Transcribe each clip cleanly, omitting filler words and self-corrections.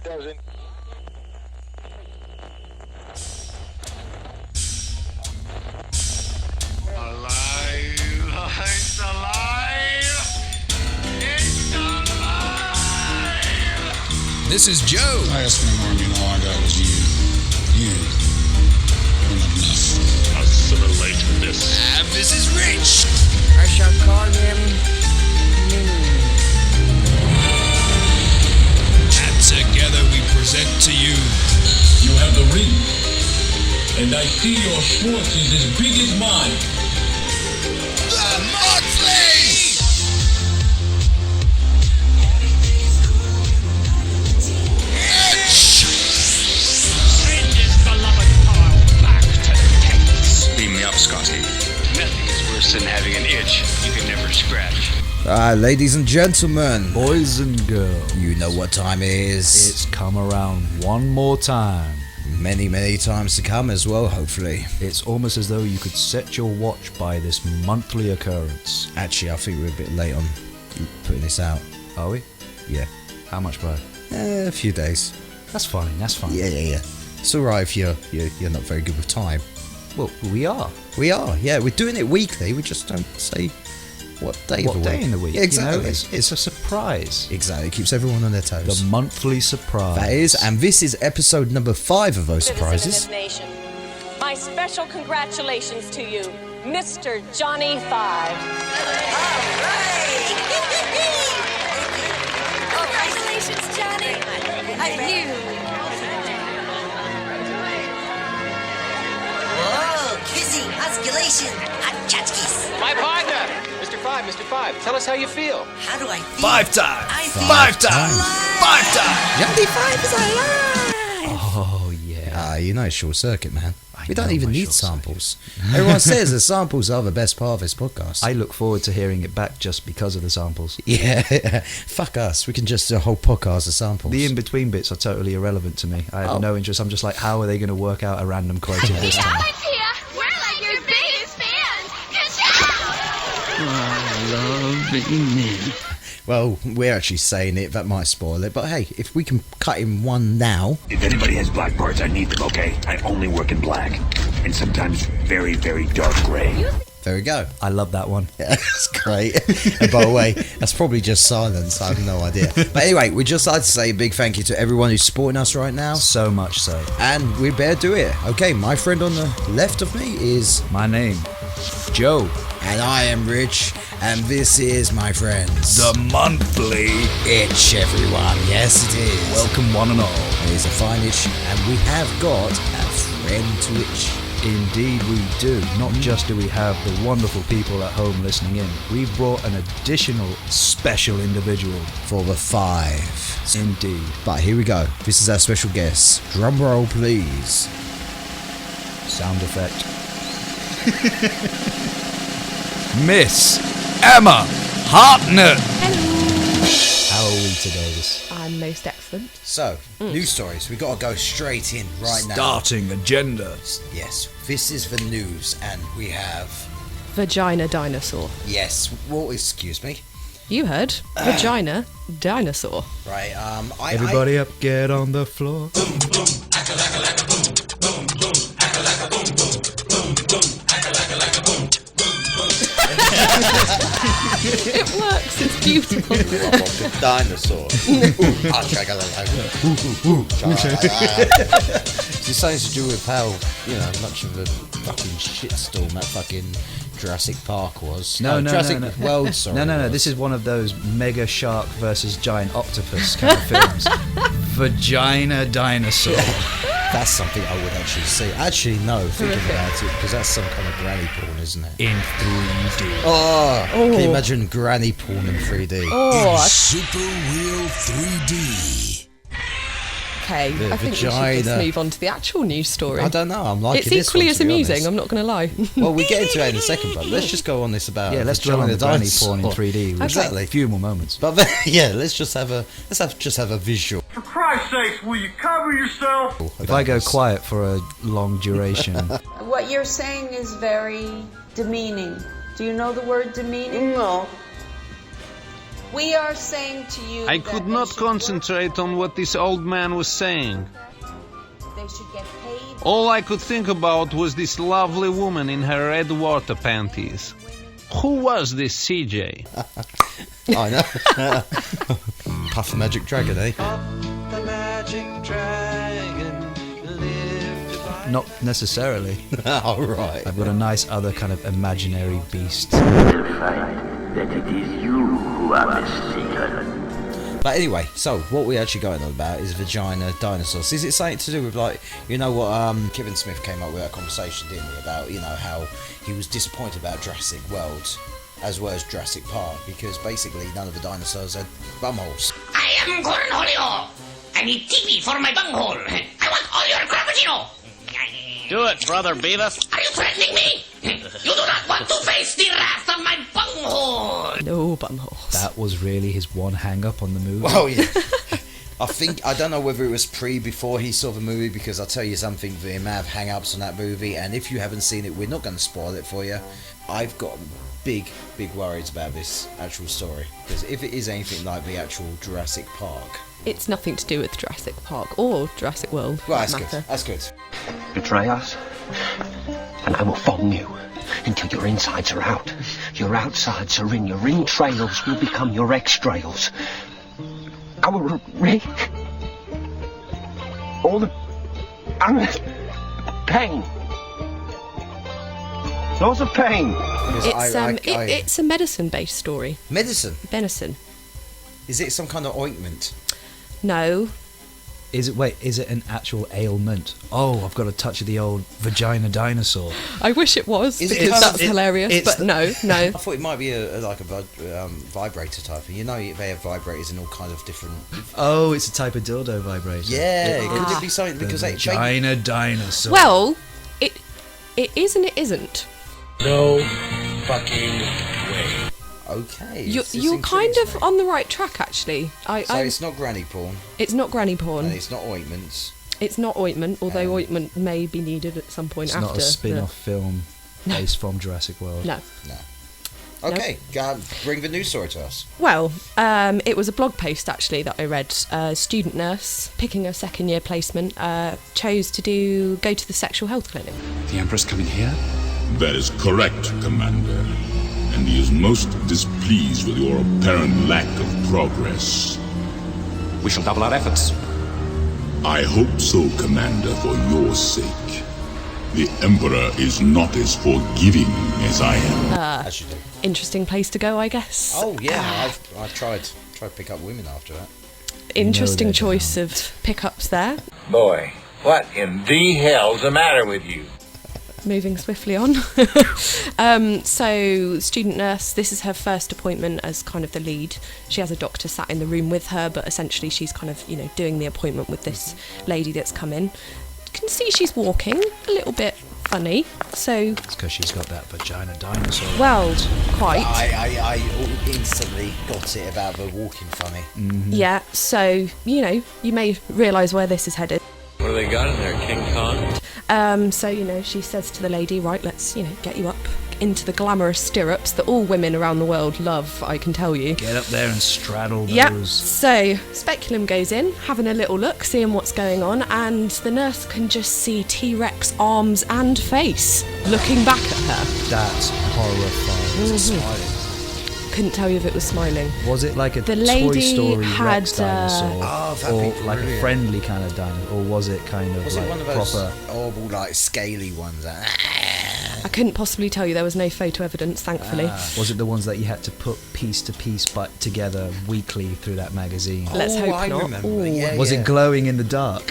doesn't. Alive! It's alive! It's alive! This is Joe. Last memory all I got was you. You. Weren't enough. Assimilate this. And this is Rich. I shall call him And together we present to you You have the ring, and I see your Schwartz is as big as mine. The Monthly. Send his beloved pile back to the tents. Beam me up, Scotty. Nothing is worse than having an itch you can never scratch. Ladies and gentlemen, Boys and girls, you know what time it is. it's come around one more time. Many, many times to come as well, hopefully. It's almost as though you could set your watch by this monthly occurrence. Actually, I think we're a bit late on putting this out. Are we? Yeah. How much by? A few days. That's fine, that's fine. Yeah. It's alright if you're not very good with time. Well, we are. We are, yeah. We're doing it weekly. We just don't say what day What of the day week. in the week? Yeah, exactly. You know, it's a surprise. Exactly. It keeps everyone on their toes. The monthly surprise. That is, and this is episode number 5 of those surprises. Citizen of this nation, my special congratulations to you, Mr. Johnny Five. Congratulations, Johnny. And you. Whoa, kissing, osculation, hot tchotchkes. My partner, Mr. Five, tell us how you feel. How do I feel? 5 times. I feel 5 times. alive. 5 times. Johnny 5 is alive! Oh, yeah. You know it's short circuit, man. We don't know even my need short samples. Everyone says the samples are the best part of this podcast. I look forward to hearing it back just because of the samples. Yeah, fuck us. We can just do a whole podcast of samples. The in-between bits are totally irrelevant to me. I have no interest. I'm just like, how are they going to work out a random quoting this time? Alex here. We're like your biggest fans. Good job. Well, we're actually saying it. That might spoil it. But hey, if we can cut in one now. If anybody has black parts, I need them, okay? I only work in black. And sometimes very, very dark gray. There we go. I love that one. Yeah, that's great. And by the way, that's probably just silence. I have no idea. But anyway, we'd just like to say a big thank you to everyone who's supporting us right now. So much so. And we better do it. Okay, my friend on the left of me is... My name, Joe. And I am Rich. And this is, my friends... The Monthly Itch, everyone. Yes, it is. Welcome one and all. It is a fine itch. And we have got a friend to itch. Indeed we do. Not just do we have the wonderful people at home listening in, we've brought an additional special individual. For the 5. Indeed. But here we go. This is our special guest. Drum roll, please. Sound effect. Miss Emma Hartnett. How are we today? I'm most excellent. So, news stories. We've got to go straight in right now. Starting agenda. Yes, this is the news, and we have... Vagina dinosaur. Yes, well, excuse me. You heard. Vagina dinosaur. Right, Everybody up, get on the floor. It works, it's beautiful. Dinosaur. It's something to do with how, much of a fucking shitstorm that fucking Jurassic Park was. Jurassic World, sorry. No. This is one of those mega shark versus giant octopus kind of films. Vagina dinosaur. That's something I would actually see. Actually, no, thinking about it, because that's some kind of granny porn, isn't it? In 3D. Oh, can you imagine granny porn in 3D? Oh, Super Real 3D. Okay, I think we should just move on to the actual news story. I don't know, I'm liking it's this equally one, as to be amusing, honest. I'm not going to lie. Well, we get into it in a second, but let's just go on this about... Yeah, let's dwell on the granny porn in 3D. Exactly. A few more moments. But yeah, let's just have a visual. For Christ's sakes, will you cover yourself? If I go quiet for a long duration... What you're saying is very demeaning. Do you know the word demeaning? No. We are saying to you I that could they not should concentrate on what this old man was saying. work, they should get paid. All I could think about was this lovely woman in her red water panties. Who was this CJ? I know. Puff Magic Dragon, eh? The magic dragon lived. Not necessarily. Oh, right. I've got a nice other kind of imaginary beast. That it is you who are mistaken. But anyway, so what we're actually going on about is vagina dinosaurs. Is it something to do with, like, you know what Kevin Smith came up with that conversation, didn't he, about, you know, how he was disappointed about Jurassic World as well as Jurassic Park because basically none of the dinosaurs had bumholes. I am Cornholio. I need TV for my bunghole. I want all your crappuccino. Do it, brother Beavis. Are you threatening me? You do not want to face the wrath of my bunghole. No bumholes. That was really his one hang-up on the movie. Well, yeah. I don't know whether it was before he saw the movie, because I'll tell you something, they may have hang-ups on that movie, and if you haven't seen it, we're not going to spoil it for you. I've got big worries about this actual story, because if it is anything like the actual Jurassic Park... It's nothing to do with Jurassic Park or Jurassic World. Well, that's good. Betray us, and I will thong you until your insides are out. Your outsides are in. Your entrails will become your extrails. I will ring all the pain. Lots of pain. It's a medicine-based story. Medicine? Venison. Is it some kind of ointment? No. Is it an actual ailment? Oh, I've got a touch of the old vagina dinosaur. I wish it was, because that's hilarious, but no. I thought it might be a vibrator type thing. You know, they have vibrators in all kinds of different... Oh, it's a type of dildo vibrator. Yeah, could it be something? Because the vagina dinosaur. Well, it is and it isn't. No fucking way. Okay. You're kind of on the right track, actually. So it's not granny porn. It's not granny porn. And it's not ointments. It's not ointment, although ointment may be needed at some point after. It's not a spin-off film based from Jurassic World. No. Okay, bring the news story to us. Well, it was a blog post, actually, that I read. A student nurse, picking a second-year placement, chose to go to the sexual health clinic. The Emperor's coming here? That is correct, Commander. And he is most displeased with your apparent lack of progress. We shall double our efforts. I hope so, Commander, for your sake. The Emperor is not as forgiving as I am. As you do. Interesting place to go, I guess. Oh, yeah, I've tried to pick up women after that. Interesting choice of pickups there. Boy, what in the hell's the matter with you? Moving swiftly on. So, student nurse, this is her first appointment as kind of the lead. She has a doctor sat in the room with her, but essentially she's kind of, doing the appointment with this lady that's come in. You can see she's walking a little bit funny, so... It's because she's got that vagina dinosaur. Well, quite. I instantly got it about the walking funny. Mm-hmm. Yeah, so, you may realise where this is headed. What do they got in there, King Kong? So, she says to the lady, right, let's, get you up into the glamorous stirrups that all women around the world love, I can tell you. Get up there and straddle those. Yeah, so Speculum goes in, having a little look, seeing what's going on, and the nurse can just see T-Rex arms and face looking back at her. That's horrifying. Was it smiling? Couldn't tell you if it was smiling. Was it like a the Toy lady Story had, Rex dinosaur, or like a brilliant. friendly kind of dinosaur, or was it kind of Was like it one of those proper? horrible, like scaly ones? I couldn't possibly tell you. There was no photo evidence, thankfully. Was it the ones that you had to put piece to piece but together weekly through that magazine? Let's hope I not. remember. Yeah, Was it glowing in the dark?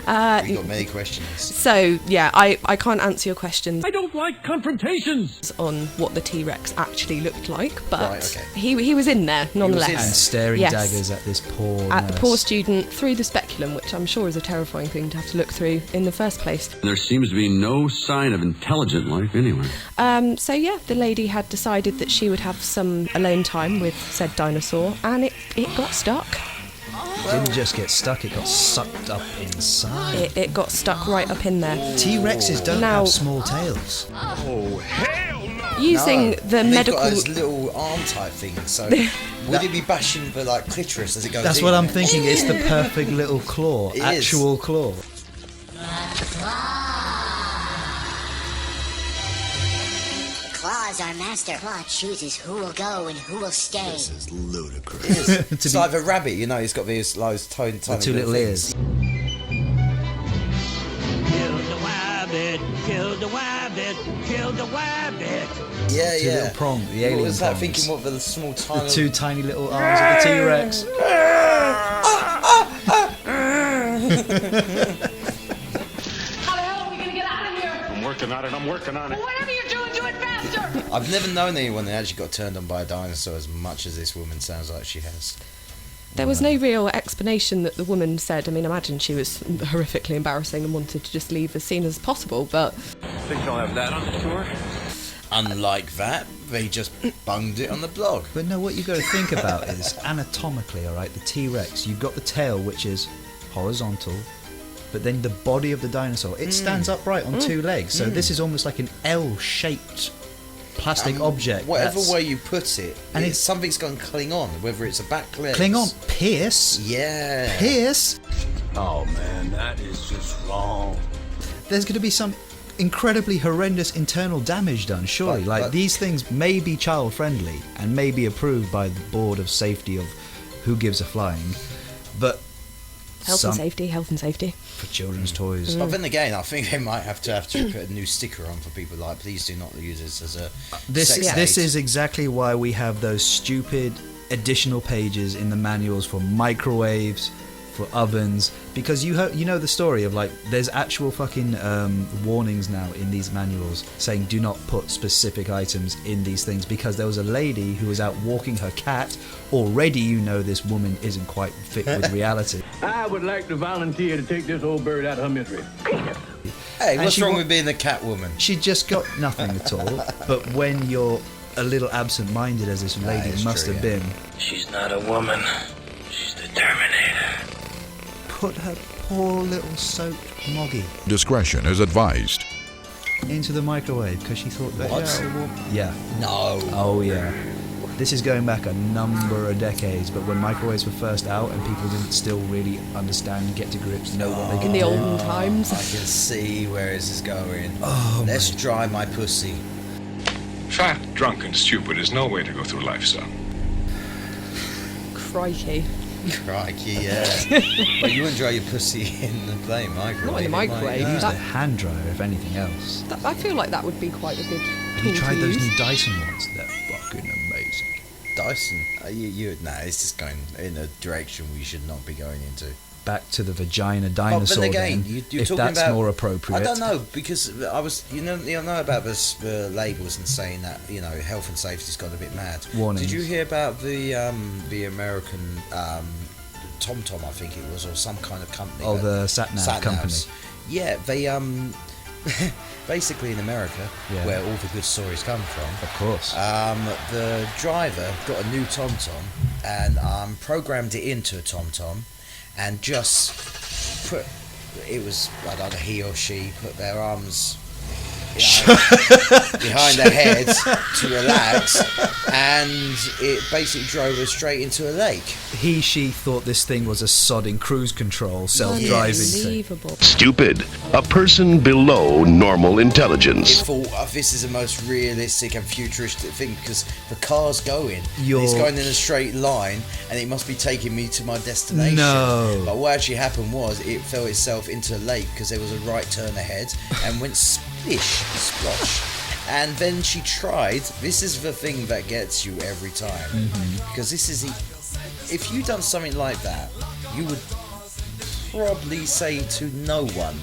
We've got many questions. So, yeah, I can't answer your questions. I don't like confrontations. On what the T-Rex actually looked like, but Right, okay. he was in there nonetheless. in there. And staring Yes. daggers at this poor At the nurse. poor student through the speculum, which I'm sure is a terrifying thing to have to look through in the first place. There seems to be no sign of intelligent life anywhere. So yeah, the lady had decided that she would have some alone time with said dinosaur, and it got stuck. It didn't just get stuck, it got sucked up inside. It got stuck right up in there. T-Rexes don't Now- have small tails. Oh, hell no! using the They've medical. got those little arm type things. So would it be bashing the like clitoris as it goes? That's in? what I'm thinking. It's the perfect little claw, It is. actual claw. Claw's our master. Claw chooses who will go and who will stay. This is ludicrous. It's like a rabbit, you know. He's got these tiny Two little ears. Kill the rabbit, kill the rabbit, kill the rabbit. Yeah, Two little prong, the alien What was that prongs. thinking? What were the small tiny? The two tiny little arms of the T-Rex. How the hell are we gonna get out of here? I'm working on it. I'm working on it. Whatever you're doing, do it faster! I've never known anyone that actually got turned on by a dinosaur as much as this woman sounds like she has. There was no real explanation that the woman said. I mean, imagine she was horrifically embarrassing and wanted to just leave as soon as possible, but... Think you'll have that on the tour? Unlike that, they just bunged it on the blog. But no, what you got to think about is anatomically, all right, the T-Rex, you've got the tail, which is horizontal, but then the body of the dinosaur, it stands upright on two legs. So this is almost like an L-shaped plastic object. Whatever way you put it, and it's something's going to cling on, whether it's a back leg. Cling on, pierce. Yeah. Pierce. Oh man, that is just wrong. There's going to be some incredibly horrendous internal damage done, surely. But These things may be child friendly and may be approved by the board of safety of who gives a flying, but Health and safety. For children's toys. But then again, I think they might have to put a new sticker on for people like, please do not use this as a This is exactly why we have those stupid additional pages in the manuals for microwaves, for ovens, because you know the story of like there's actual fucking warnings now in these manuals saying do not put specific items in these things, because there was a lady who was out walking her cat. Already you know this woman isn't quite fit with reality. I would like to volunteer to take this old bird out of her misery. Hey, what's wrong with being a cat woman? She just got nothing at all. But when you're a little absent-minded, as this lady must have been, She's not a woman. She's the Terminator. put her poor little soaked moggy Discretion is advised. into the microwave because she thought that. What? Yeah. No. Oh yeah. This is going back a number of decades, but when microwaves were first out and people didn't still really understand, get to grips, know what they could In the do. olden times. I can see where this is going. Oh, Let's dry my pussy. Fat, drunk, and stupid is no way to go through life, son. Crikey. Crikey, yeah. But you wouldn't dry your pussy in the plain microwave. Not in the microwave. Use That- a hand dryer if anything else. I feel like that would be quite a good Have tool you tried to those use. new Dyson ones? They're fucking amazing. Dyson? It's just going in a direction we should not be going into. Back to the vagina dinosaur. But then again, then, you're if talking that's about, more appropriate. I don't know, because I was, you know about the labels and saying that, you know, health and safety's gone a bit mad. Warnings. Did you hear about the American TomTom, I think it was, or some kind of company? Oh, the sat-nav company. Yeah, they basically in America, Yeah. where all the good stories come from. Of course. The driver got a new TomTom and programmed it into a TomTom, and just put, it was, I don't know, he or she put their arms behind their heads to relax, and it basically drove us straight into a lake. He, she thought this thing was a sodding cruise control, self-driving thing. Unbelievable. Stupid. A person below normal intelligence. It thought this is the most realistic and futuristic thing because the car's going. You're- It's going in a straight line and it must be taking me to my destination. No. But what actually happened was it fell itself into a lake because there was a right turn ahead and went splish, splosh. And then she tried. This is the thing that gets you every time. Because this is if you'd done something like that, you would probably say to no one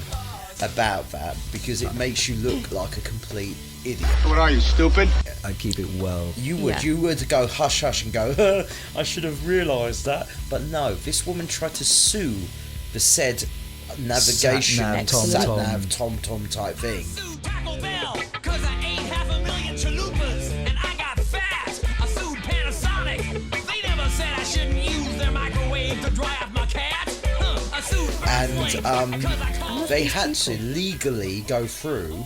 about that because it makes you look like a complete idiot. What are you, stupid? I keep it well. You would go hush hush and go, I should have realised that. But no, this woman tried to sue the said navigation Sat-nav, TomTom type thing. Taco Bell, 'cause I ate 500,000 chalupas and I got fat. I sued Panasonic. They never said I shouldn't use their microwave to dry off my cat. I sued And they had to legally go through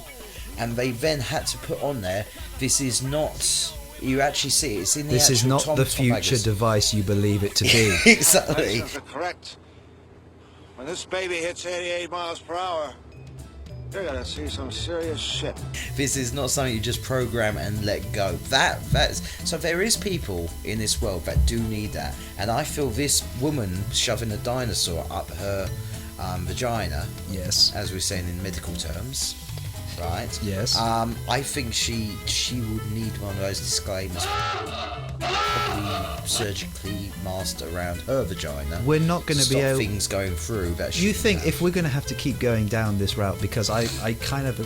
and they then had to put on there, this is not... You actually see it. It's in the This is actual not Tom the Tom future magazine. device you believe it to be. Exactly. Measurements are correct. When this baby hits 88 miles per hour, you're gonna see some serious shit. This is not something you just program and let go. That's so there is people in this world that do need that, and I feel this woman shoving a dinosaur up her vagina. Yes. As we're saying in medical terms. Right. Yes. I think she would need one of those disclaimers, probably surgically masked around her vagina. We're not going to be able. Things going through that. You think if we're going to have to keep going down this route, because I kind of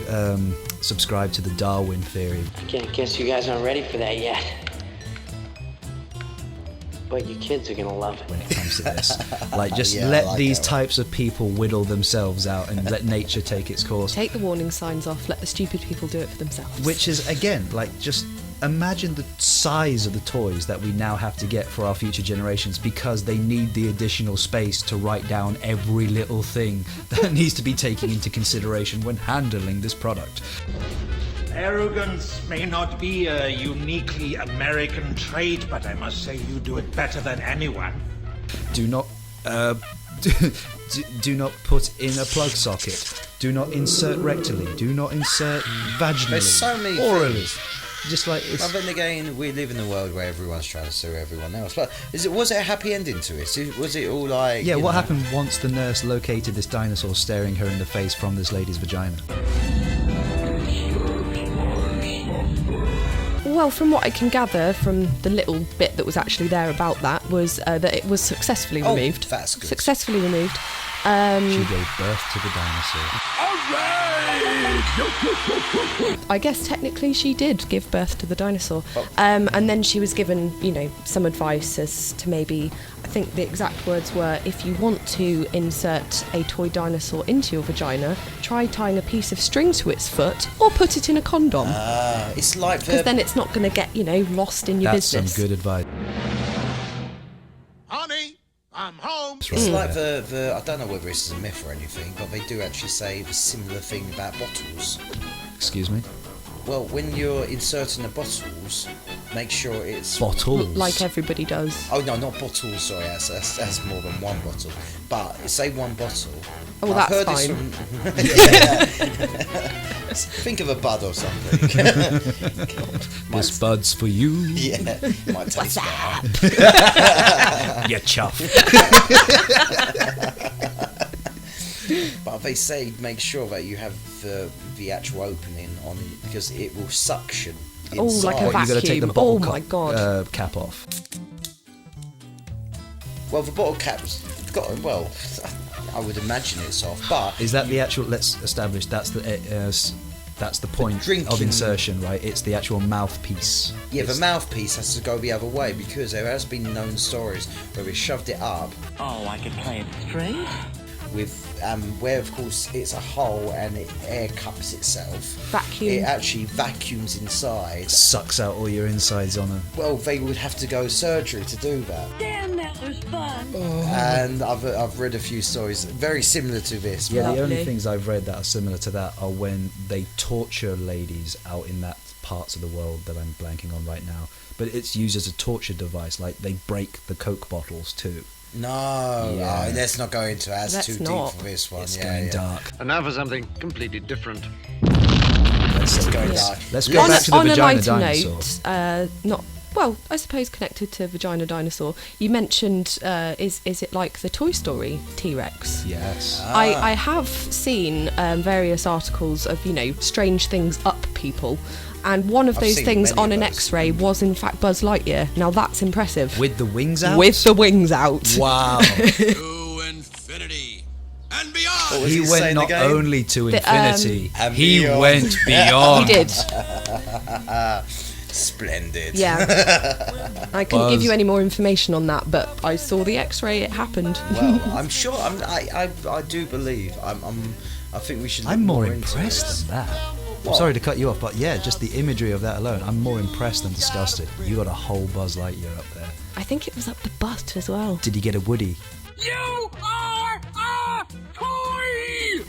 subscribe to the Darwin theory. Guess you guys aren't ready for that yet. But your kids are gonna love it when it comes to this. Like, just let these types of people whittle themselves out and let nature take its course. Take the warning signs off, let the stupid people do it for themselves. Which is, again, like, just imagine the size of the toys that we now have to get for our future generations, because they need the additional space to write down every little thing that needs to be taken into consideration when handling this product. Arrogance may not be a uniquely American trait, but I must say you do it better than anyone. Do not do not put in a plug socket. Do not insert rectally. Do not insert vaginally. There's so many orally. things. Just like it's... But then again, we live in a world where everyone's trying to sue everyone else. But was it a happy ending to it? Was it all like... Yeah, what happened once the nurse located this dinosaur staring her in the face from this lady's vagina? Well, from what I can gather from the little bit that was actually there about that was that it was successfully removed. That's good. Successfully removed. She gave birth to the dinosaur. I guess technically she did give birth to the dinosaur. And then she was given, some advice as to maybe, I think the exact words were, if you want to insert a toy dinosaur into your vagina, try tying a piece of string to its foot or put it in a condom. It's like... Because then it's not going to get, lost in your business. That's some good advice. Honey, I'm home. It's like the I don't know whether this is a myth or anything, but they do actually say the similar thing about bottles. Excuse me? Well, when you're inserting the bottles, make sure it's... Bottles? Like everybody does. Oh, no, not bottles, sorry, that's more than one bottle. But, say one bottle. Oh, I've that's heard fine. This from... Think of a bud or something. This bud's for you. Yeah, might taste better. You chuff. But they say make sure that you have the actual opening on it, because it will suction inside. Oh, like a vacuum. You got to take the bottle my God. cap off. Well, the bottle cap's got... Well, I would imagine it's off, but... Is that the actual... Let's establish that's the point of insertion, right? It's the actual mouthpiece. Yeah, the mouthpiece has to go the other way, because there has been known stories where we shoved it up. Oh, I could play it straight? With where of course it's a hole and it air cups itself. Vacuum. It actually vacuums inside. Sucks out all your insides on it. Well, they would have to go surgery to do that. Damn, that was fun. And I've read a few stories very similar to this. Yeah, the only things I've read that are similar to that are when they torture ladies out in that parts of the world that I'm blanking on right now. But it's used as a torture device, like they break the Coke bottles too. No, let's not go into it. That's too deep for this one. It's going dark. And now for something completely different. Let's go dark. Let's go back to the vagina dinosaur. Note, well, I suppose connected to vagina dinosaur, you mentioned, is it like the Toy Story T-Rex? Yes. I have seen various articles of, strange things up people. And one of those things on an X-ray was in fact Buzz Lightyear. Now that's impressive. With the wings out? With the wings out. Wow. To infinity and beyond. He went not only to infinity, he beyond. went beyond. He did. Splendid. Yeah. I couldn't give you any more information on that, but I saw the X-ray. It happened. Well, I'm sure. I do believe. I think we should. I'm more impressed than that. I'm sorry to cut you off, but yeah, just the imagery of that alone, I'm more impressed than disgusted. You got a whole Buzz Lightyear up there. I think it was up the butt as well. Did you get a Woody? You are a toy!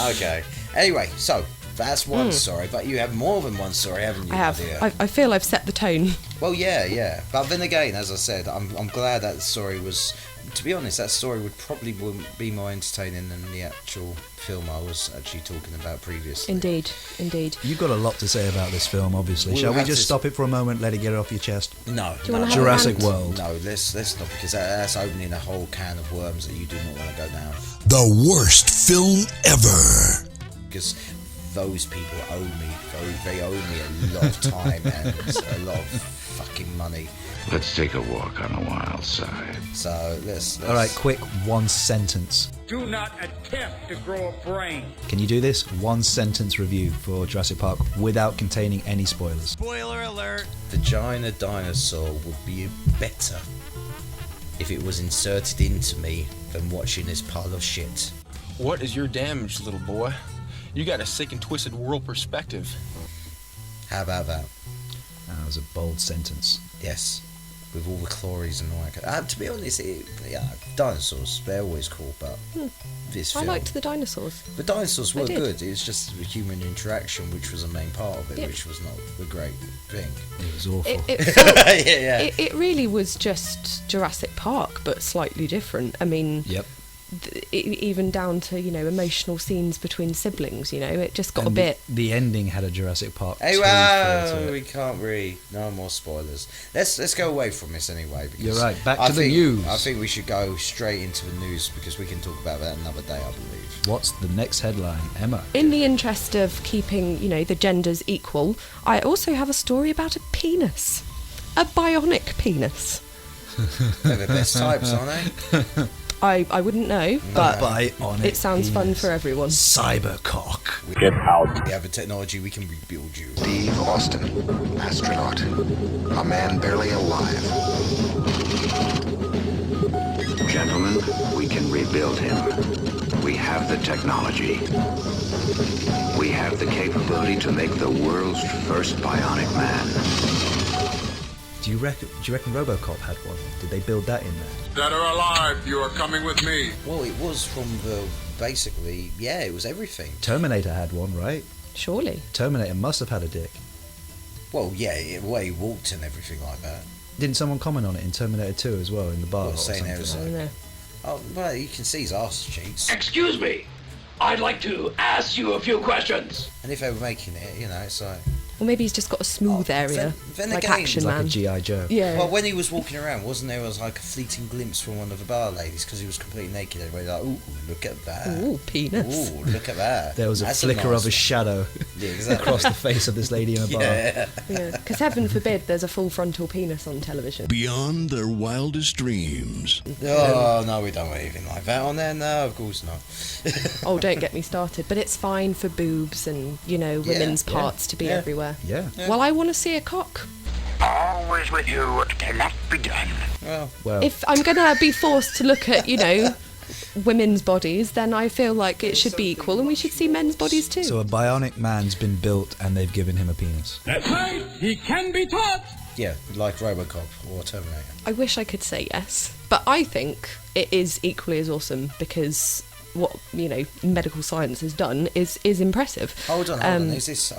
Okay. Anyway, so that's one story, but you have more than one story, haven't you? I have. Dear? I feel I've set the tone. Well, yeah. But then again, as I said, I'm glad that story was. To be honest, that story would probably be more entertaining than the actual film I was actually talking about previously. Indeed. You've got a lot to say about this film, obviously. Shall we just stop it for a moment, let it get off your chest? No. Do you want to have Jurassic World. No, let's not, because that's opening a whole can of worms that you do not want to go down. The worst film ever. Because those people owe me. They owe me a lot of time and a lot of fucking money. Let's take a walk on the wild side. So let's All right, quick, one sentence. Do not attempt to grow a brain. Can you do this? One sentence review for Jurassic Park without containing any spoilers. Spoiler alert. Vagina dinosaur would be better if it was inserted into me than watching this pile of shit. What is your damage, little boy? You got a sick and twisted world perspective. How about that? That was a bold sentence. Yes. With all the chlorines and all that. To be honest, dinosaurs, they're always cool, but this I film... liked the dinosaurs. The dinosaurs were I did. good. It was just the human interaction, which was a main part of it, Yeah. which was not the great thing. It was awful. It felt, Yeah. It really was just Jurassic Park, but slightly different. I mean, Yep. Even down to, emotional scenes between siblings, it just got a bit... The ending had a Jurassic Park. Hey, 2 feel wow, to we it. can't really... No more spoilers. Let's go away from this anyway. Because You're right, back I to the think- news. I think we should go straight into the news because we can talk about that another day, I believe. What's the next headline, Emma? In the interest of keeping, the genders equal, I also have a story about a penis. A bionic penis. They're the best types, aren't they? I wouldn't know, but Bionic it sounds fun penis. for everyone. Cybercock. Get out. We have the technology, we can rebuild you. Steve Austin, astronaut. A man barely alive. Gentlemen, we can rebuild him. We have the technology. We have the capability to make the world's first bionic man. Do you reckon Robocop had one? Did they build that in there? Dead or alive, you are coming with me. Well, it was from the... Basically, yeah, it was everything. Terminator had one, right? Surely. Terminator must have had a dick. Well, yeah, the way he walked and everything like that. Didn't someone comment on it in Terminator 2 as well, in the bar? Well, or saying there something? was like... Oh, well, you can see his arse cheeks. Excuse me. I'd like to ask you a few questions. And if they were making it, it's like... Or maybe he's just got a smooth area, then like again, Action Like Man. a G.I. Joe. Yeah. Well, when he was walking around, wasn't there was like a fleeting glimpse from one of the bar ladies because he was completely naked. Everybody like, ooh, look at that. Ooh, penis. Ooh, look at that. There was a That's flicker nice of a shadow Yeah, exactly. across the face of this lady in a bar. Yeah. Yeah, because heaven forbid there's a full frontal penis on television. Beyond their wildest dreams. Oh, no, we don't want anything like that on there. No, of course not. Oh, don't get me started. But it's fine for boobs and, women's parts to be everywhere. Yeah. Well, I want to see a cock. Always with you, what cannot be done. Well, If I'm going to be forced to look at, women's bodies, then I feel like it should be equal and we should see men's bodies too. So a bionic man's been built and they've given him a penis. That's right. He can be taught. yeah, like Robocop or Terminator. I wish I could say yes, but I think it is equally as awesome because what medical science has done is impressive. Hold on. Is this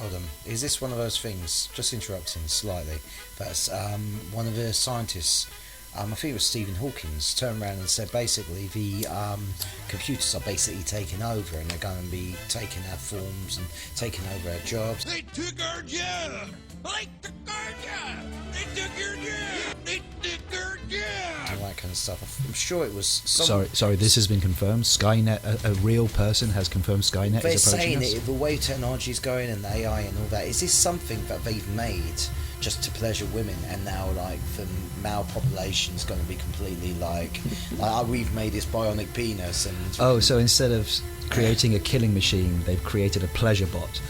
one of those things? Just interrupting slightly. That's one of the scientists. I think it was Stephen Hawkins turned around and said basically the computers are basically taking over and they're going to be taking our forms and taking over our jobs. They took our job. They took our job. They took your job. They took our job. All that kind of stuff. I'm sure it was. Sorry. This has been confirmed. Skynet, a real person has confirmed Skynet They're is approaching saying us. the way technology is going and the AI and all that. Is this something that they've made just to pleasure women, and now like the male population is going to be completely like we've made this bionic penis and Oh, so instead of creating a killing machine, they've created a pleasure bot.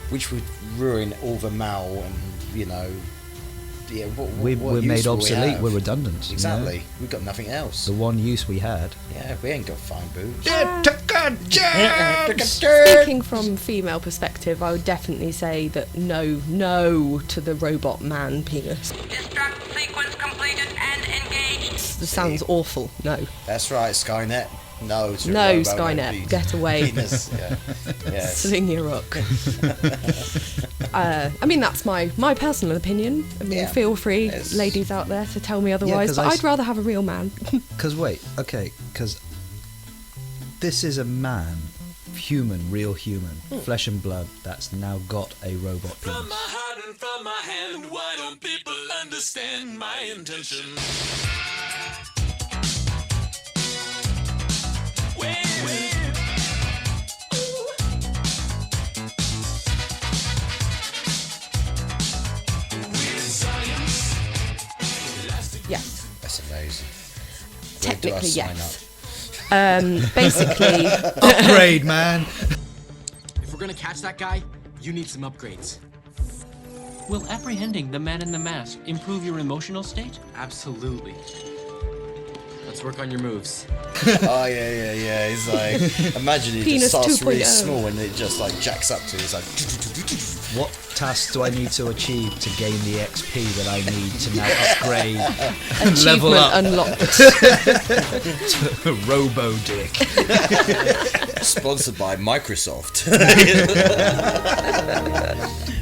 which would ruin all the male and We're what made use will we obsolete. have? We're redundant. Exactly. We've got nothing else. The one use we had. Yeah, we ain't got fine boobs. Speaking from female perspective, I would definitely say that no to the robot man penis. Destruct sequence completed and engaged. This sounds awful. No. That's right, Skynet. No, to No, Robo Skynet, Penis. get away. Penis, yeah. Yes. Sling your rook. I mean, that's my personal opinion. I mean, feel free, ladies out there, to tell me otherwise. 'cause But I'd rather have a real man. Because this is a man, human, real human, flesh and blood, that's now got a robot penis. From my heart and from my hand, why don't people understand my intention? Yes. That's amazing. Technically, Where do I sign yes. Basically, upgrade, man. If we're gonna catch that guy, you need some upgrades. Will apprehending the man in the mask improve your emotional state? Absolutely. Let's work on your moves. Oh yeah. He's like, imagine it Penis just starts really 2.0. small and it just like jacks up to it. It's like. What tasks do I need to achieve to gain the XP that I need to now upgrade and level up? Unlocked. Robo Dick. Sponsored by Microsoft.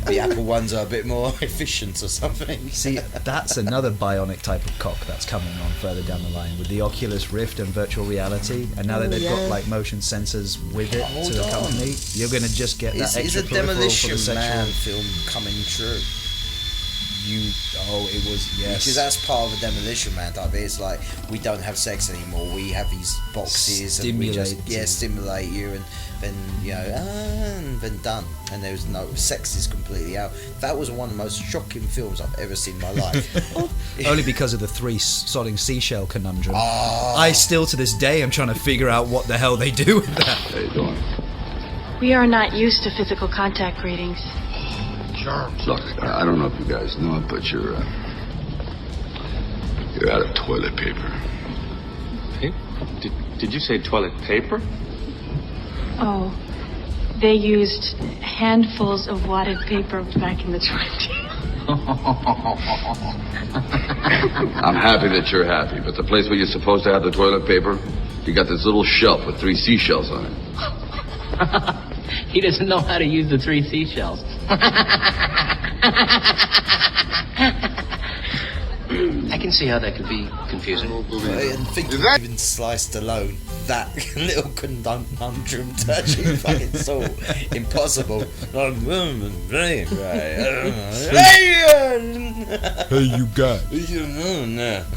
The Apple ones are a bit more efficient or something. See, that's another bionic type of cock that's coming on further down the line with the Oculus Rift and virtual reality, and now that they've got like motion sensors with it to accompany, you're going to just get that extra Is a peripheral for Demolition the sexual. Man film coming true? It was, yes. Because that's part of the Demolition Man type. It's like, we don't have sex anymore. We have these boxes and we just stimulate you, and then and then done. And there's no sex is completely out. That was one of the most shocking films I've ever seen in my life. Only because of the three sodding seashell conundrum. I still to this day am trying to figure out what the hell they do with that. How you doing? We are not used to physical contact readings. Look, I don't know if you guys know it, but you're out of toilet paper. Did you say toilet paper? Oh, they used handfuls of wadded paper back in the 20s. I'm happy that you're happy, but the place where you're supposed to have the toilet paper, you got this little shelf with 3 seashells on it. He doesn't know how to use the 3 seashells. I can see how that could be confusing. And think of even sliced alone, that little conundrum to actually fucking solve. Impossible. Hey, you guys.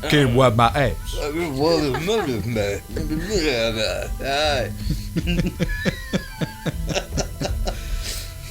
Can't wipe my ass.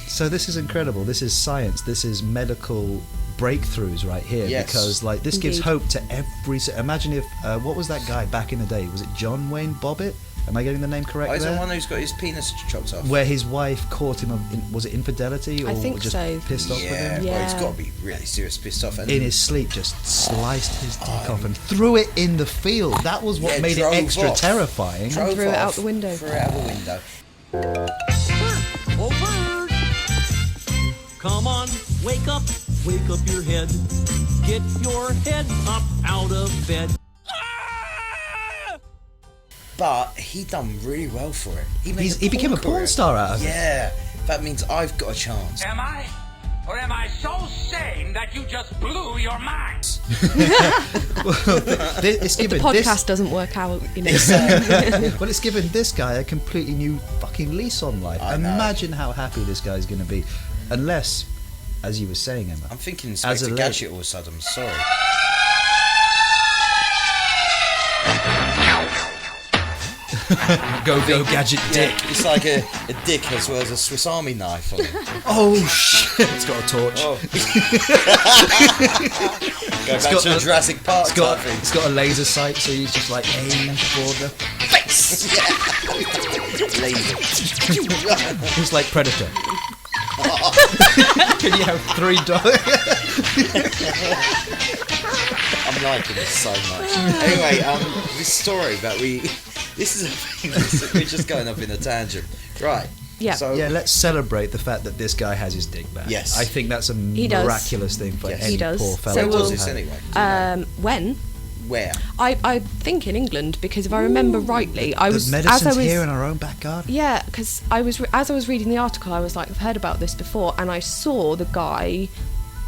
So this is incredible. This is science. This is medical breakthroughs right here. Yes. Because like this gives hope to every. Imagine if what was that guy back in the day? Was it John Wayne Bobbitt? Am I getting the name correct? Is there? the one who's got his penis chopped off? Where his wife caught him was it infidelity or I think just so. pissed off with him? Well, he's got to be really serious pissed off. In his sleep, just sliced his dick off and threw it in the field. That was what made it drove extra off. terrifying. And threw it out the window. Threw it out the window. Oh, bird! Come on, wake up your head. Get your head up out of bed. But he done really well for it. He became a porn star out of it. Yeah, that means I've got a chance. Am I? Or am I so sane that you just blew your mind? It's If the given podcast doesn't work out, you know. Well, it's given this guy a completely new fucking lease on life. Imagine how happy this guy's going to be. Unless, as you were saying, Emma. I'm thinking Inspector Gadget all of a sudden. I'm sorry. Go Gadget dick. It's like a dick as well as a Swiss Army knife on it. Oh shit! It's got a torch. Oh. Go back to Jurassic Park. It's got a laser sight, so you just like aim for the face. Laser. It's like Predator. Can you have 3 dogs? I'm liking this so much. Anyway, this story that this is a thing. We're just going up in a tangent, right? Yeah. So let's celebrate the fact that this guy has his dick back. Yes. I think that's a He does. miraculous thing for any He does. poor So fella. When was we'll- this anyway? When? Where? I think in England, because if I remember rightly, medicine's here in our own back garden. Yeah, because as I was reading the article, I was like, I've heard about this before, and I saw the guy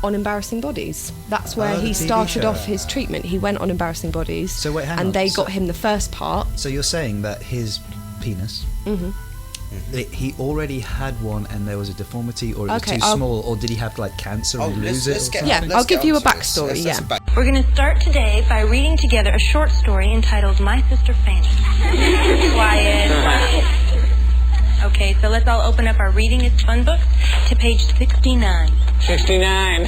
on Embarrassing Bodies. That's where he started off his treatment. He went on Embarrassing Bodies. So wait, hang on. And they got him the first part. So you're saying that his penis, he already had one, and there was a deformity, or it was too small, or did he have like cancer and lose it? I'll give you a backstory. We're going to start today by reading together a short story entitled My Sister Fanny. Quiet. Okay, so let's all open up our Reading is Fun book to page 69. 69.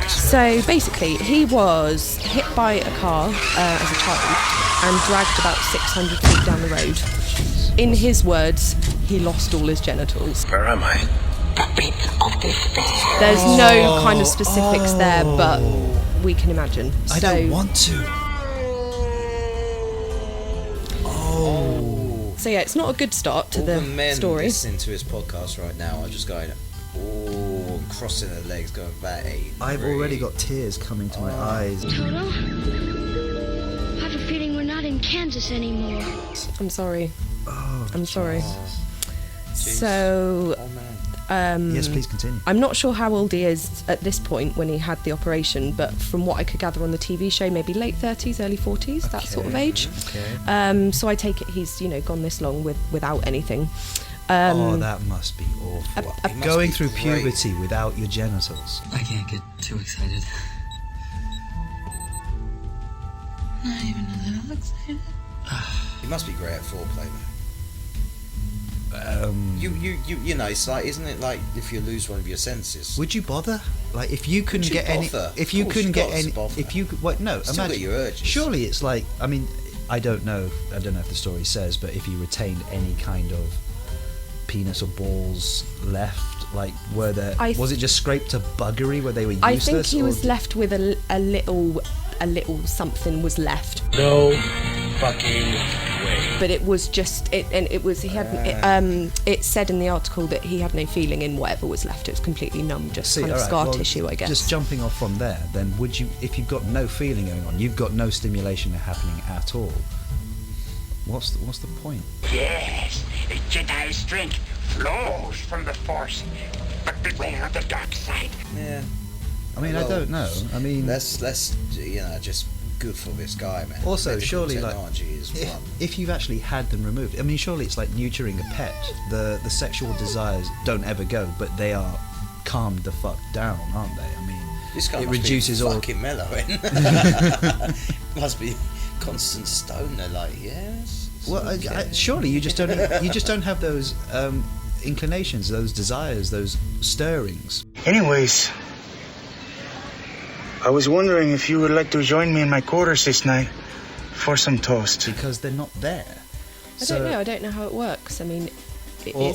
So basically, he was hit by a car as a child and dragged about 600 feet down the road. In his words, he lost all his genitals. Where am I? There's no kind of specifics there, but we can imagine. I don't want to. So yeah, it's not a good start to the men story. listening to his podcast right now are just going, crossing their legs, going back. I've already got tears coming to my eyes. Toto, I have a feeling we're not in Kansas anymore. I'm sorry. I'm sorry. Jeez. So, yes, please continue. I'm not sure how old he is at this point when he had the operation, but from what I could gather on the TV show, maybe late 30s, early 40s, that sort of age. Okay. So I take it he's, gone this long without anything. That must be awful. Going through puberty without your genitals. I can't get too excited. Not even a little excited. He must be great at foreplay, man. You know, it's like, isn't it like if you lose one of your senses? Would you bother? Like, if you couldn't get any, if you couldn't get any, if you could, what? No, still imagine. get your urges. Surely it's like, I mean, I don't know if the story says, but if you retained any kind of penis or balls left, like, was it just scraped to buggery where they were useless? I think he was left with a little something was left. No fucking way. But it was just it said in the article that he had no feeling in whatever was left. It was completely numb, just kind of scar tissue, I guess. Just jumping off from there, then would you, if you've got no feeling going on, you've got no stimulation happening at all, what's the point? Yes, the Jedi strength flows from the Force, but beware the dark side. Yeah. I mean, I don't know. I mean, let's just good for this guy, man. Also, Medical surely, technology is one. If you've actually had them removed, I mean, surely it's like neutering a pet. The sexual desires don't ever go, but they are calmed the fuck down, aren't they? I mean, this guy it must reduces be all. Fucking mellow, must be constant stoner, like yes. Well, surely you just don't have those inclinations, those desires, those stirrings. Anyways, I was wondering if you would like to join me in my quarters this night for some toast. Because they're not there. I don't know how it works. I mean,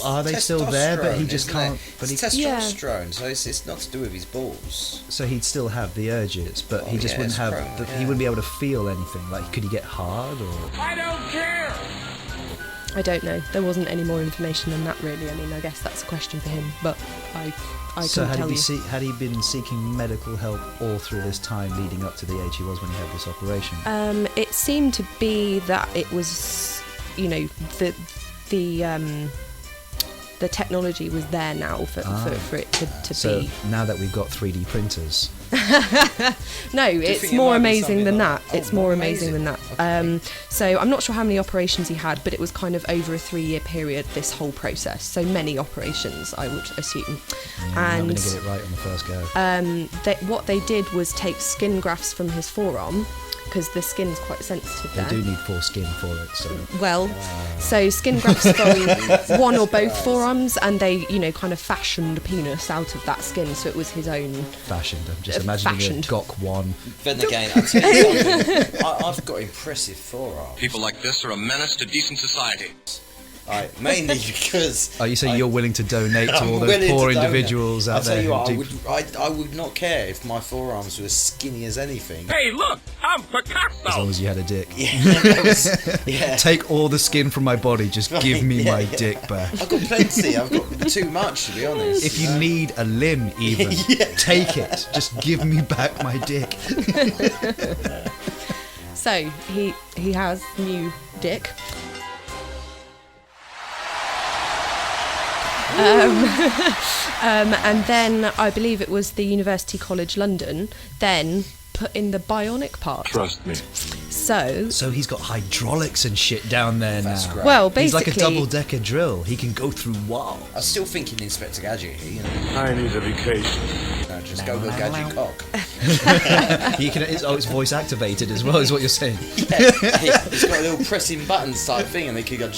are they still there? But he just can't. But it's testosterone, so it's not to do with his balls. So he'd still have the urges, but he just wouldn't have. He wouldn't be able to feel anything. Like, could he get hard or? I don't care. I don't know. There wasn't any more information than that, really. I mean, I guess that's a question for him, but I so couldn't tell you. Had he been seeking medical help all through this time leading up to the age he was when he had this operation? It seemed to be that it was, the technology was there now for it to so be. Now that we've got 3D printers. No, it's more amazing than that. It's more amazing than that. Okay. So I'm not sure how many operations he had, but it was kind of over a 3-year period, this whole process. So many operations, I would assume. And I'm going to get it right on the first go. What they did was take skin grafts from his forearm, because the skin's quite sensitive there. They do need foreskin for it, so... Well, so skin grafts from one or both forearms, and they, kind of fashioned a penis out of that skin, so it was his own... Fashioned. I'm just imagining a Gok 1. Then again, I'll tell you something. I've got impressive forearms. People like this are a menace to decent society. Mainly because... Oh, you say you're willing to donate to all those poor individuals out there? I'll tell you what, I would not care if my forearms were as skinny as anything. Hey, look, I'm Picasso. As long as you had a dick. Yeah. Take all the skin from my body, just give me my dick back. I've got plenty, I've got too much, to be honest. If you need a limb even, take it. Just give me back my dick. So he has new dick. And then I believe it was the University College London then put in the bionic part. Trust me. So he's got hydraulics and shit down there That's now. great. Well, he's like a basically- double-decker drill. He can go through walls. I was still thinking Inspector Gadget here, you know. I need a vacation. Just go with Gadget Cock. It's voice activated as well, is what you're saying. It's got a little pressing buttons type thing, and they could go.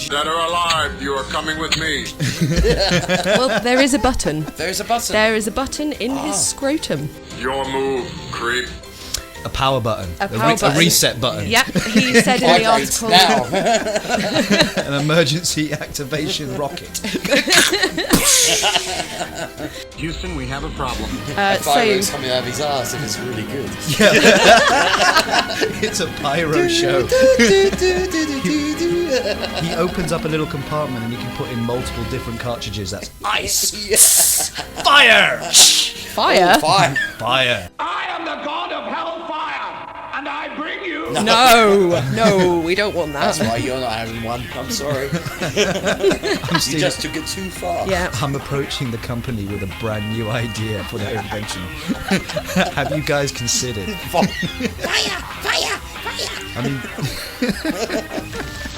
Dead or alive, you are coming with me. Well, there is a button. There is a button. There is a button in his scrotum. Your move, creep. A power button. A power button. A reset button. Yep, he said in the article. An emergency activation rocket. Houston, we have a problem. Fireworks coming out of his ass, and it's really good. It's a pyro show. He opens up a little compartment and you can put in multiple different cartridges. That's ice. Fire! Fire? Oh, fire. Fire. I am the god of hellfire, and I bring you... No, we don't want that. That's why you're not having one. I'm sorry. You just took it too far. Yeah. I'm approaching the company with a brand new idea for their invention. Have you guys considered? Fire! Fire! Fire! I mean...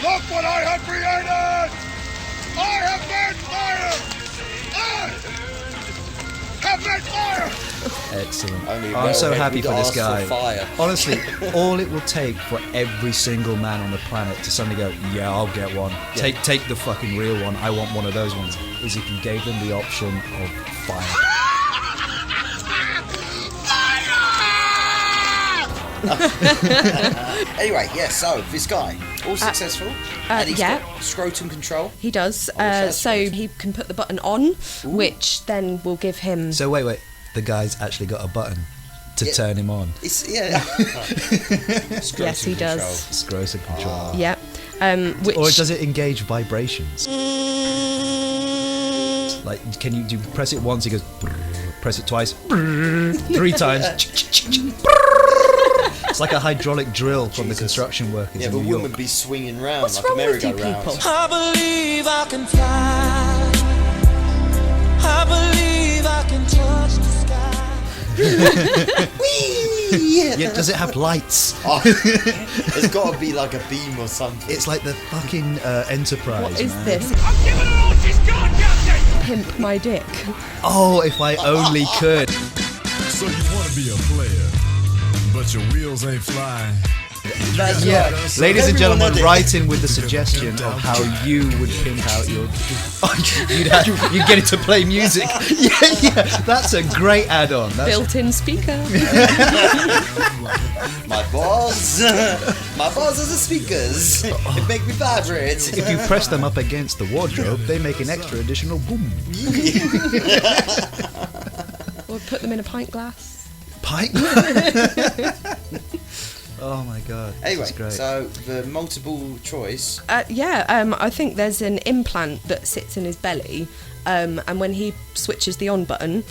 Look what I have created! I have made fire! I have made fire! Excellent. Only I'm so well-head happy would for this ask for guy. fire. Honestly, all it will take for every single man on the planet to suddenly go, yeah, I'll get one. Yeah. Take the fucking real one. I want one of those ones. Is if you gave them the option of fire. Anyway, so this guy, all successful, and he's got scrotum control. He does. So he can put the button on, which then will give him... So wait. The guy's actually got a button to turn him on. It's, Yes, he does. Scrotum control. Yeah. Which... Or does it engage vibrations? Like, can you press it once? He goes, brrr, press it twice, brrr, 3 times. It's like a hydraulic drill from the construction workers Yeah, in but New York. would be swinging round What's like a wrong with you merry-go-round. people? I believe I can fly. I believe I can touch the sky. Yeah, does it have lights? It's got to be like a beam or something. It's like the fucking Enterprise. What is man. this? I'm giving her all she's got, Captain! Pimp my dick. Oh, if I only could. So you want to be a player, but your wheels ain't flying. That's Yeah, right. ladies and Everyone gentlemen, had it. write in with the suggestion of how you would pimp out your. You'd get it to play music. Yeah, that's a great add-on. Built-in speaker. My balls are the speakers. It make me vibrate. If you press them up against the wardrobe, they make an extra additional boom. Or put them in a pint glass. Pint. Oh my god. Anyway, that's great. so the multiple choice. I think there's an implant that sits in his belly, and when he switches the on button,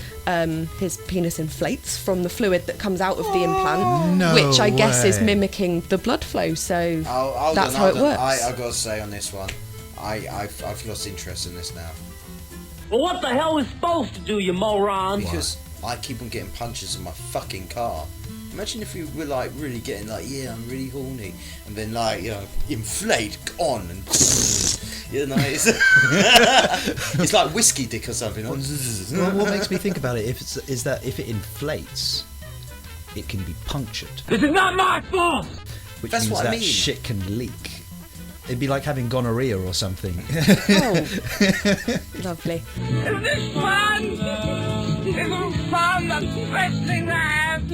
his penis inflates from the fluid that comes out of the implant, No which I guess is way. mimicking the blood flow. So Hold that's on, how it hold on. works. I've got to say on this one, I've lost interest in this now. Well, what the hell is supposed to do, you moron? Because I keep on getting punches in my fucking car. Imagine if you were like really getting like, yeah, I'm really horny, and then like, you know, inflate on and you know, it's, it's like whiskey dick or something. Well, what makes me think about it is that if it inflates, it can be punctured. This is not my fault! Which That's means what I that mean. shit can leak. It'd be like having gonorrhea or something. Oh, lovely. Is this fun? Is it fun? That's the best thing I have.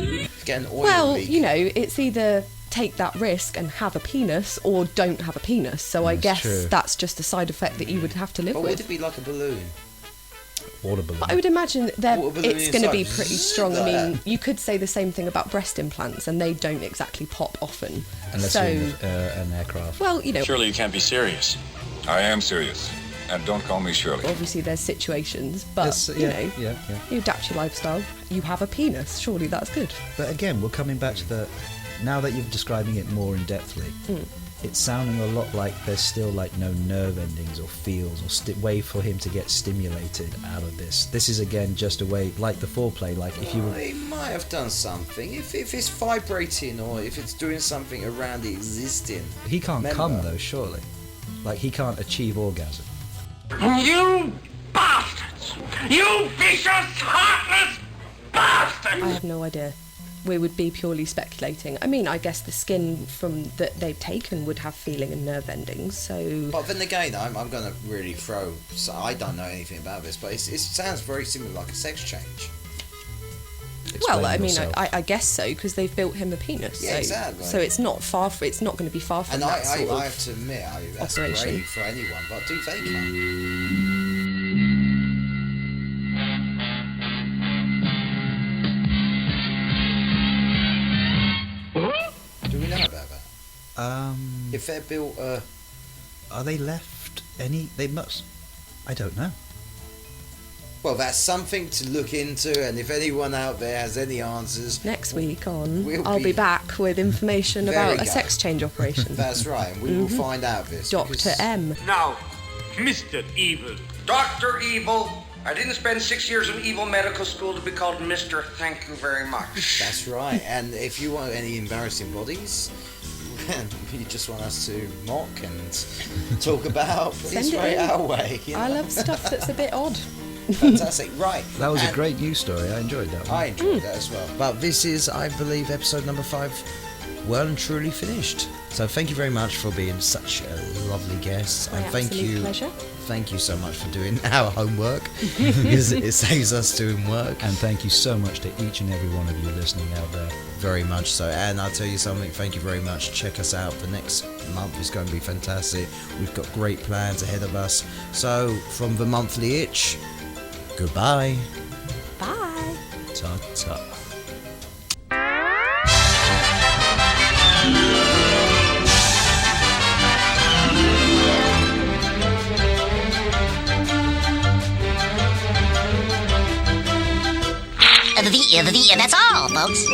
Getting oil Well, leak. you know, it's either take that risk and have a penis or don't have a penis. So I guess true. that's just a side effect that you would have to live But with. would it be like a balloon? Water balloon. But I would imagine Water balloon it's going to be inside. pretty strong. I Like mean, that. you could say the same thing about breast implants, and they don't exactly pop often. Unless so, you're in an aircraft. well, you know, Surely you can't be serious. I am serious. And don't call me Shirley. obviously there's situations, but Yes, you yeah, know, yeah. you adapt your lifestyle. You have a penis. Surely that's good. But again, we're coming back to the now that you're describing it more in depthly, it's sounding a lot like there's still like no nerve endings or feels or way for him to get stimulated out of this. This is again just a way, like the foreplay, like if you were... He might have done something. If it's vibrating or if it's doing something around the existing. He can't come though, surely. Like he can't achieve orgasm. You bastards! You vicious, heartless bastards! I have no idea. We would be purely speculating. I mean, I guess the skin from that they've taken would have feeling and nerve endings, so... But then again, I'm going to really throw... So I don't know anything about this, but it sounds very similar, like a sex change. Well, I mean, I guess so, because they've built him a penis. Yeah, so, exactly. So it's not far. It's not going to be far from that sort of I have to admit, that's operation. great for anyone, but do they come? Do we know about that? If they're built, are they left any? They must. I don't know. Well, that's something to look into, and if anyone out there has any answers... Next week I'll be back with information about a sex change operation. That's right, and we will find out this. Dr. M. Now, Mr. Evil. Dr. Evil. I didn't spend 6 years in evil medical school to be called Mr. Thank you very much. That's right, and if you want any embarrassing bodies, you just want us to mock and talk about, please write our way. You know? I love stuff that's a bit odd. Fantastic, right. That was a great news story. I enjoyed that one. I enjoyed that as well. But this is, I believe, episode number 5 well and truly finished. So thank you very much for being such a lovely guest. And thank you. Pleasure. Thank you so much for doing our homework, because it saves us doing work. And thank you so much to each and every one of you listening out there. Very much so. And I'll tell you something, thank you very much. Check us out. The next month is going to be fantastic. We've got great plans ahead of us. So from the Monthly Itch, goodbye. Bye. Ta-ta. And that's all, folks.